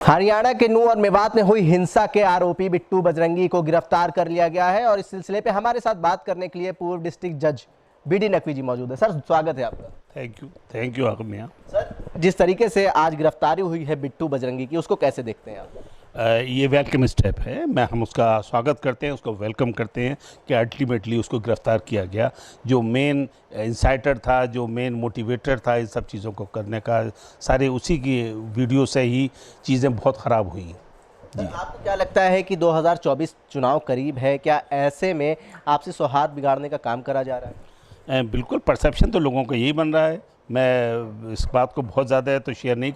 हरियाणा के नूंह और मेवात में हुई हिंसा के आरोपी बिट्टू बजरंगी को गिरफ्तार कर लिया गया है और इस सिलसिले पे हमारे साथ बात करने के लिए पूर्व डिस्ट्रिक्ट जज बीडी नकवी जी मौजूद है। सर, स्वागत है आपका। थैंक यू आगम मियां। सर, जिस तरीके से आज गिरफ्तारी हुई है बिट्टू बजरंगी की, उसको कैसे देखते हैं आप? ये वेलकम स्टेप है। हम उसका स्वागत करते हैं, उसको वेलकम करते हैं कि अल्टीमेटली उसको गिरफ्तार किया गया। जो मेन इंसाइटर था, जो मेन मोटिवेटर था इन सब चीज़ों को करने का, सारे उसी की वीडियो से ही चीज़ें बहुत ख़राब हुई। जी, आपको क्या लगता है कि 2024 चुनाव करीब है, क्या ऐसे में आपसी सौहार्द बिगाड़ने का काम करा जा रहा है? बिल्कुल, परसेप्शन तो लोगों का यही बन रहा है। मैं इस बात को बहुत ज़्यादा तो शेयर नहीं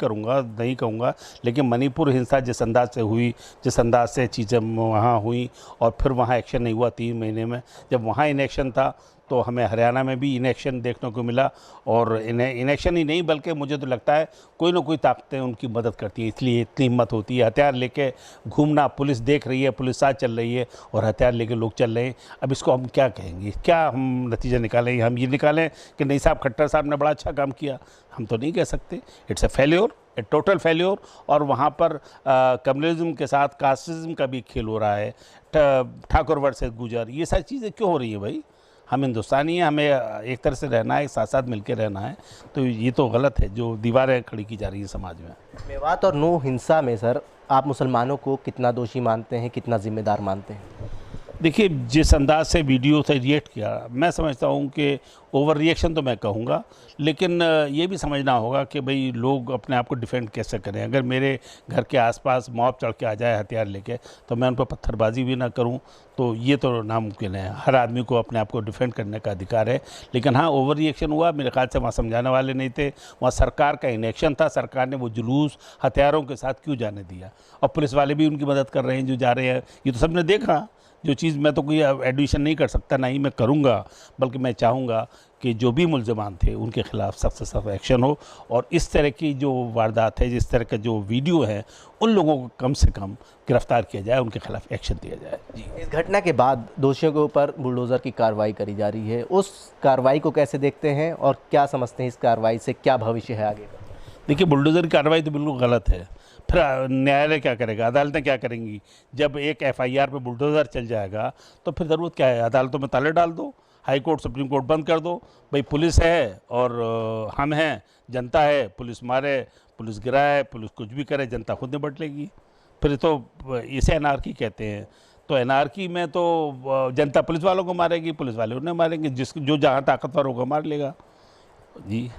कहूँगा, लेकिन मणिपुर हिंसा जिस अंदाज से हुई, जिस अंदाज से चीज़ें वहाँ हुई और फिर वहाँ एक्शन नहीं हुआ 3 महीने में, जब वहाँ इनेक्शन था तो हमें हरियाणा में भी इनेक्शन देखने को मिला। और इनेक्शन ही नहीं बल्कि मुझे तो लगता है कोई ना कोई ताकतें उनकी मदद करती हैं, इसलिए इतनी हिम्मत होती है। हथियार लेके घूमना, पुलिस देख रही है, पुलिस साथ चल रही है और हथियार लेके लोग चल रहे हैं। अब इसको हम क्या कहेंगे, क्या हम नतीजा निकालें? हम ये निकालें कि नहीं साहब, खट्टर साहब ने बड़ा अच्छा काम किया? हम तो नहीं कह सकते। It's a failure, A total failure. और वहाँ पर कम्युनलिज्म के साथ कास्टिज्म का भी खेल हो रहा है। ठाकुर वर्सेस गुजर, ये सारी चीज़ें क्यों हो रही है भाई? हम हिंदुस्तानी हैं, हमें एक तरह से रहना है, साथ साथ मिलकर रहना है। तो ये तो गलत है जो दीवारें खड़ी की जा रही हैं समाज में। मेवात और नूंह हिंसा में सर, आप मुसलमानों को कितना दोषी मानते हैं, कितना जिम्मेदार मानते हैं? देखिए, जिस अंदाज से वीडियो से रिएक्ट किया, मैं समझता हूँ कि ओवर रिएक्शन तो मैं कहूँगा, लेकिन ये भी समझना होगा कि भाई लोग अपने आप को डिफेंड कैसे करें। अगर मेरे घर के आसपास मॉब चढ़ के आ जाए हथियार लेके तो मैं उन पर पत्थरबाजी भी ना करूँ, तो ये तो नामुमकिन है। हर आदमी को अपने आप को डिफेंड करने का अधिकार है। लेकिन हाँ, ओवर रिएक्शन हुआ, मेरे ख्याल से वहाँ समझाने वाले नहीं थे, वहाँ सरकार का इनेक्शन था। सरकार ने वो जुलूस हथियारों के साथ क्यों जाने दिया? और पुलिस वाले भी उनकी मदद कर रहे हैं जो जा रहे हैं, ये तो सबने देखा। जो चीज़ मैं तो कोई एडमिशन नहीं कर सकता, ना ही मैं करूँगा, बल्कि मैं चाहूँगा कि जो भी मुल्ज़िमान थे उनके खिलाफ़ सख्त से सख्त एक्शन हो। और इस तरह की जो वारदात है, जिस तरह का जो वीडियो है, उन लोगों को कम से कम गिरफ्तार किया जाए, उनके खिलाफ़ एक्शन दिया जाए। जी, इस घटना के बाद दोषियों के ऊपर बुलडोज़र की कार्रवाई करी जा रही है, उस कार्रवाई को कैसे देखते हैं और क्या समझते हैं इस कार्रवाई से क्या भविष्य है आगे का? देखिए, बुलडोज़र की कार्रवाई तो बिल्कुल गलत है। फिर न्यायालय क्या करेगा, अदालतें क्या करेंगी? जब एक एफआईआर पे बुलडोज़र चल जाएगा तो फिर ज़रूरत क्या है? अदालतों में ताले डाल दो, हाई कोर्ट सुप्रीम कोर्ट बंद कर दो। भाई पुलिस है और हम हैं, जनता है, पुलिस मारे, पुलिस गिराए, पुलिस कुछ भी करे, जनता खुद निपट लेगी। फिर तो इसे एनार्की कहते हैं। तो एनार्की में तो जनता पुलिस वालों को मारेगी, पुलिस वाले उन्हें मारेंगे, जो जहाँ ताकतवर होगा मार लेगा। जी,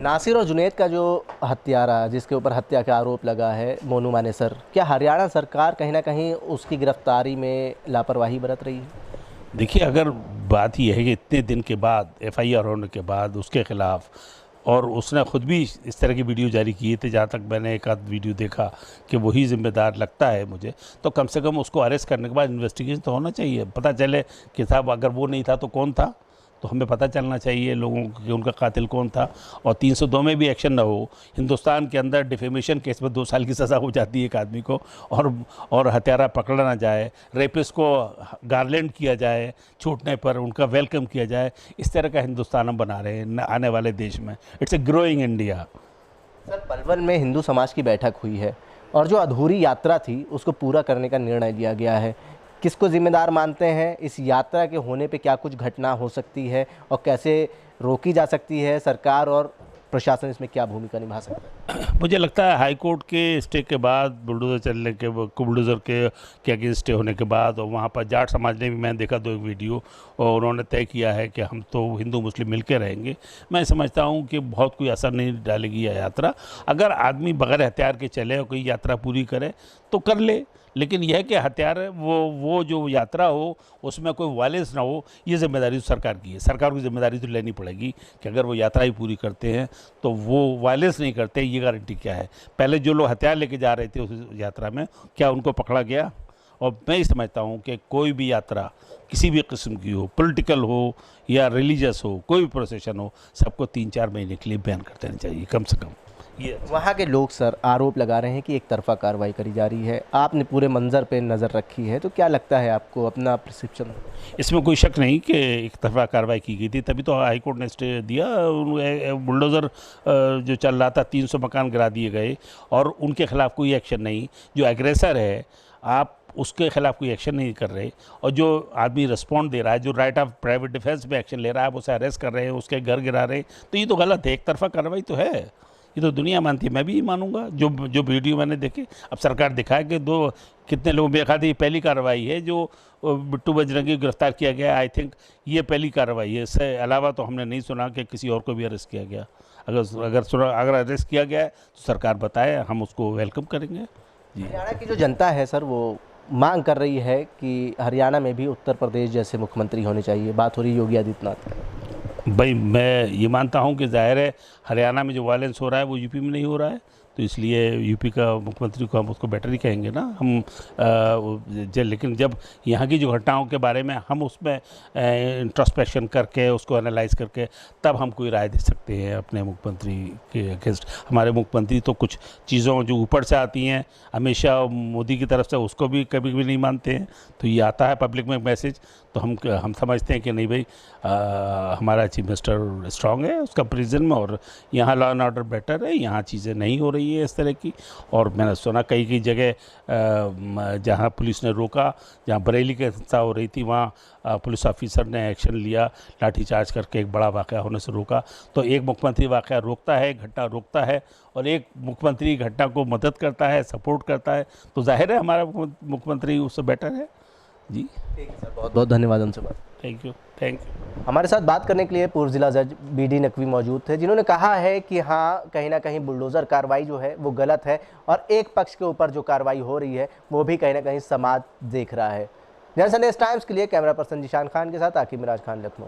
नासिर और जुनैद का जो हत्यारा, जिसके ऊपर हत्या का आरोप लगा है, मोनू मानेसर, क्या हरियाणा सरकार कहीं ना कहीं उसकी गिरफ्तारी में लापरवाही बरत रही है? देखिए, अगर बात यह है कि इतने दिन के बाद एफआईआर होने के बाद उसके खिलाफ, और उसने खुद भी इस तरह की वीडियो जारी किए थे, जहाँ तक मैंने एक आध वीडियो देखा कि वही जिम्मेदार लगता है मुझे, तो कम से कम उसको अरेस्ट करने के बाद इन्वेस्टिगेशन तो होना चाहिए, पता चले कि साहब अगर वो नहीं था तो कौन था। तो हमें पता चलना चाहिए लोगों को कि उनका कातिल कौन था। और 302 में भी एक्शन ना हो। हिंदुस्तान के अंदर डिफेमेशन केस में 2 साल की सज़ा हो जाती है एक आदमी को, और हत्यारा पकड़ा ना जाए, रेपिस्ट को गार्लैंड किया जाए, छूटने पर उनका वेलकम किया जाए। इस तरह का हिंदुस्तान हम बना रहे हैं आने वाले देश में। It's a growing India. Sir, Palwal में हिंदू समाज की बैठक हुई है और जो अधूरी यात्रा थी उसको पूरा करने का निर्णय लिया गया है। किसको जिम्मेदार मानते हैं? इस यात्रा के होने पे क्या कुछ घटना हो सकती है और कैसे रोकी जा सकती है? सरकार और प्रशासन इसमें क्या भूमिका निभा सकता है? मुझे लगता है हाई कोर्ट के स्टे के बाद, बुलडोज़र के अगेंस्ट स्टे होने के बाद, और वहाँ पर जाट समाज ने भी, मैं देखा 2 वीडियो, और उन्होंने तय किया है कि हम तो हिंदू मुस्लिम मिल के रहेंगे। मैं समझता हूँ कि बहुत कोई असर नहीं डालेगी यह यात्रा। अगर आदमी बगैर हथियार के चले और कोई यात्रा पूरी करे तो कर ले, लेकिन यह कि हथियार वो जो यात्रा हो उसमें कोई वायलेंस ना हो, ये जिम्मेदारी तो सरकार की है। सरकार को जिम्मेदारी तो लेनी पड़ेगी कि अगर वो यात्रा ही पूरी करते हैं तो वो वायलेंस नहीं करते। ये गारंटी क्या है? पहले जो लोग हथियार लेके जा रहे थे उस यात्रा में, क्या उनको पकड़ा गया? और मैं ये समझता हूँ कि कोई भी यात्रा किसी भी किस्म की हो, पॉलिटिकल हो या रिलीजियस हो, कोई भी प्रोसेशन हो, सबको 3-4 महीने के लिए बैन कर देना चाहिए कम से कम। ये वहाँ के लोग सर आरोप लगा रहे हैं कि एक तरफा कार्रवाई करी जा रही है। आपने पूरे मंजर पे नज़र रखी है, तो क्या लगता है आपको, अपना प्रिस्क्रिप्शन? इसमें कोई शक नहीं कि एक तरफा कार्रवाई की गई थी, तभी तो हाई कोर्ट ने स्टे दिया। बुलडोज़र जो चल रहा था, 300 मकान गिरा दिए गए और उनके खिलाफ कोई एक्शन नहीं। जो एग्रेसर है आप उसके खिलाफ कोई एक्शन नहीं कर रहे, और जो आदमी रिस्पॉन्ड दे रहा है, जो राइट ऑफ प्राइवेट डिफेंस में एक्शन ले रहा है, आप उसे अरेस्ट कर रहे हैं, उसके घर गिरा रहे हैं, तो ये तो गलत है। एक तरफा कार्रवाई तो है, ये तो दुनिया मानती है, मैं भी मानूंगा। जो जो वीडियो मैंने देखे, अब सरकार दिखाए कि कितने लोगों में खाती, पहली कार्रवाई है जो बिट्टू बजरंगी गिरफ्तार किया गया। आई थिंक ये पहली कार्रवाई है, इससे अलावा तो हमने नहीं सुना कि किसी और को भी अरेस्ट किया गया। अगर अरेस्ट किया गया है तो सरकार बताए, हम उसको वेलकम करेंगे जी। हरियाणा की जो जनता है सर, वो मांग कर रही है कि हरियाणा में भी उत्तर प्रदेश जैसे मुख्यमंत्री होने चाहिए। बात हो रही योगी आदित्यनाथ की। भाई मैं ये मानता हूँ कि जाहिर है हरियाणा में जो वायलेंस हो रहा है वो यूपी में नहीं हो रहा है, तो इसलिए यूपी का मुख्यमंत्री को हम उसको बेटर ही कहेंगे ना हम। लेकिन जब यहाँ की जो घटनाओं के बारे में हम उसमें इंट्रोस्पेक्शन करके, उसको एनालाइज करके, तब हम कोई राय दे सकते हैं अपने मुख्यमंत्री के अगेंस्ट। हमारे मुख्यमंत्री तो कुछ चीज़ों जो ऊपर से आती हैं हमेशा मोदी की तरफ से, उसको भी कभी भी नहीं मानते हैं। तो ये आता है पब्लिक में मैसेज, तो हम समझते हैं कि नहीं भाई, हमारा चीफ मिनिस्टर स्ट्रांग है उसका प्रिजन में, और यहाँ लॉ एंड ऑर्डर बेटर है, यहाँ चीज़ें नहीं हो रही है इस तरह की। और मैंने सुना कई जगह जहाँ पुलिस ने रोका, जहाँ बरेली की हिंसा हो रही थी, वहाँ पुलिस ऑफिसर ने एक्शन लिया, लाठीचार्ज करके एक बड़ा वाक़या होने से रोका। तो एक मुख्यमंत्री वाक़या रोकता है, घटना रोकता है, और एक मुख्यमंत्री घटना को मदद करता है, सपोर्ट करता है, तो जाहिर है हमारा मुख्यमंत्री उससे बेटर है जी। ठीक है सर, बहुत बहुत धन्यवाद हमसे बात। Thank you. हमारे साथ बात करने के लिए पूर्व जिला जज BD नकवी मौजूद थे, जिन्होंने कहा है कि हाँ, कहीं ना कहीं बुलडोज़र कार्रवाई जो है वो गलत है, और एक पक्ष के ऊपर जो कार्रवाई हो रही है वो भी कहीं ना कहीं समाज देख रहा है। जनसंदेश टाइम्स के लिए कैमरा पर्सन जिशान खान के साथ आकिब मिराज खान, लखनऊ।